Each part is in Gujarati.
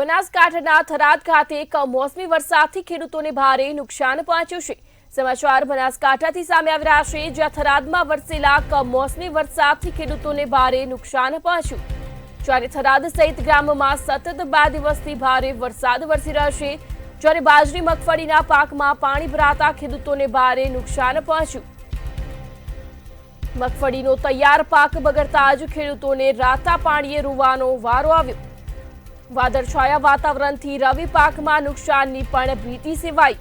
બનાસકાંઠાના થરાદ ખાતે કમોસમી વરસાદથી ખેડૂતોને ભારે નુકસાન પહોંચ્યું છે। સમાચાર બનાસકાંઠાથી સામે આવી રહ્યા છે, જ્યાં થરાદમાં વરસેલા કમોસમી વરસાદથી ખેડૂતોને ભારે નુકસાન પહોંચ્યું। જ્યારે થરાદ સહિત ગ્રામમાં સતત 2 દિવસથી ભારે વરસાદ વરસી રહ્યો છે, જ્યારે બાજરી મગફળીના પાકમાં પાણી ભરાતા ખેડૂતોને ભારે નુકસાન પહોંચ્યું। મગફળીનો તૈયાર પાક બગડતા જ ખેડૂતોને રાતા પાણીએ રૂવાનો વારો આવ્યો। વાદળછાયા વાતાવરણથી રવિ પાકમાં નુકસાનની પણ ભીતિ સેવાઈ।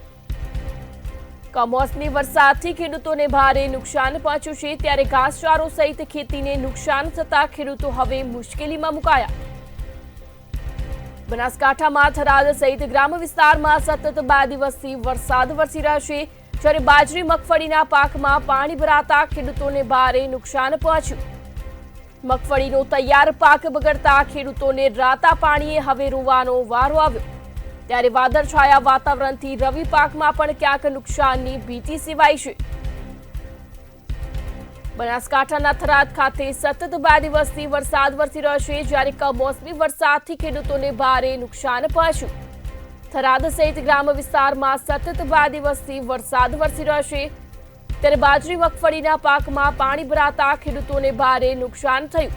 કમોસમી વરસાદથી ખેડૂતોને ભારે નુકસાન પહોંચ્યું છે, ત્યારે ઘાસચારો સહિત ખેતીને નુકસાન થતા ખેડૂતો હવે મુશ્કેલીમાં મુકાયા। બનાસકાંઠામાં થરાદ સહિત ગ્રામ વિસ્તારમાં સતત 2 દિવસથી વરસાદ વરસી રહ્યો છે, જ્યારે બાજરી મગફળીના પાકમાં પાણી ભરાતા ખેડૂતોને ભારે નુકસાન પહોંચ્યું। મગફળીનો તૈયાર પાક બગડતા ખેડૂતોને રાતા પાણીએ હવે રોવાનો વારો આવ્યો। ત્યારે વાદળછાયા વાતાવરણથી રવિ પાકમાં પણ ક્યાંક નુકસાનની ભીતિ સેવાઈ છે। બનાસકાંઠાના થરાદ ખાતે સતત 2 દિવસથી વરસાદ વરસી રહ્યો છે, જ્યારે કમોસમી વરસાદથી ખેડૂતોને ભારે નુકસાન પહોંચ્યું। થરાદ સહિત ગ્રામ વિસ્તારમાં સતત 2 દિવસથી વરસાદ વરસી રહ્યો છે, ત્યારે બાજરી મગફળીના પાકમાં પાણી ભરાતા ખેડૂતોને ભારે નુકસાન થયું।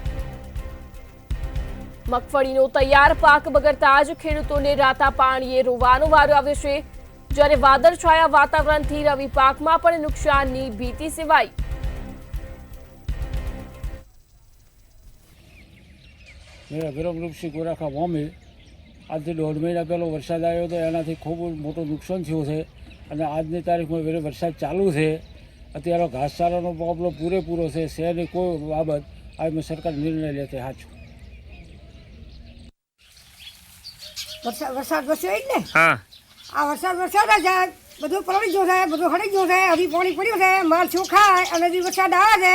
મગફળીનો તૈયાર પાક બગડતા જ ખેડૂતોને રાતા પાણીએ રોવાનો વારો આવ્યો છે, જ્યારે વાદળછાયા વાતાવરણથી રવિ પાકમાં પણ નુકસાનની ભીતિ સેવાઈ। મેરા વિરમરૂપસિંહ ગોરાખા મોમી આજથી 1.5 મહિના પહેલો વરસાદ આવ્યો હતો, એનાથી ખૂબ મોટું નુકસાન થયું છે અને આજની તારીખમાં વરસાદ ચાલુ છે। અત્યારે ઘાસચારાનો પ્રોબ્લેમ પૂરેપૂરો છે, શહેરની કોઈ બાબત આ સરકાર નિર્ણય લે તે સાચું। વરસાદ વરસ્યો જ ને। હા, આ વરસાદ વરસાદ છે, બધું પલળી ગયું છે, બધું હળી ગયું છે, હજી પાણી પડ્યું છે, માલ સુખાય અને હજી વરસાદ આવે છે।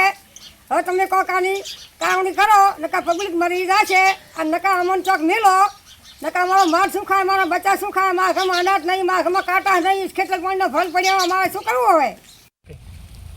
હવે તમે કોક આની કામણી કરો, નકા પબ્લિક મરી જશે અને નકા અમન ચોક મેલો, નકા મારો માલ સુખાય, મારા બચ્ચા સુખાય, મારા ઘરમાં અનાજ નહીં, મારા ઘરમાં કાંટા નહીં, ખેતર પાણીનો ફળ પડ્યો, મારે શું કરવું હવે?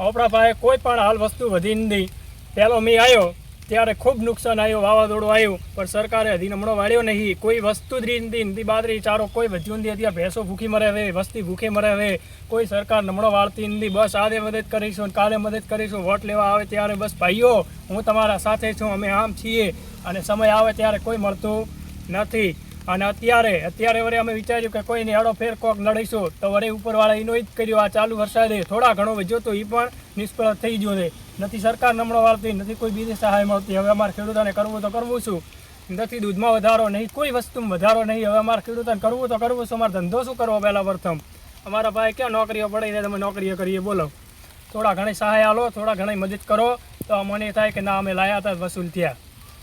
આપણા પાસે કોઈ પણ હાલ વસ્તુ વધી નથી। પહેલો મી આવ્યો ત્યારે ખૂબ નુકસાન આવ્યું, વાવાઝોડું આવ્યું, પણ સરકારે હજી નમણો વાળ્યો નહીં। કોઈ વસ્તુ જ રહી નથી, બાજરી ચારો કોઈ વધ્યું નથી। અત્યારે ભેંસો ભૂખી મરે હવે, વસ્તી ભૂખે મરે હવે, કોઈ સરકાર નમણો વાળતી નથી। બસ આજે મદદ કરીશું, કાલે મદદ કરીશું, વોટ લેવા આવે ત્યારે બસ ભાઈઓ હું તમારા સાથે છું, અમે આમ છીએ, અને સમય આવે ત્યારે કોઈ મળતું નથી। અને અત્યારે વરે અમે વિચાર્યું કે કોઈને હેડો ફેર કોક લડીશું, તો વરે ઉપરવાળા એનો જ કર્યો। આ ચાલુ વરસાદે થોડા ઘણો વધ્યો તો એ પણ નિષ્ફળ થઈ ગયો છે। નથી સરકાર નમણો વાળતી, નથી કોઈ બીજી સહાય મળતી। હવે અમારે ખેડૂતોને કરવું તો કરવું શું, નથી દૂધમાં વધારો નહીં, કોઈ વસ્તુમાં વધારો નહીં। હવે અમારે ખેડૂતોને કરવું તો કરવું શું, અમારે ધંધો શું કરવો? પહેલાં પ્રથમ અમારા પાસે ક્યાં નોકરીઓ પડી છે, તમે નોકરીઓ કરીએ બોલો? થોડા ઘણી સહાય આલો, થોડા ઘણી મદદ કરો તો મને થાય કે ના અમે લાયા હતા વસૂલ થયા।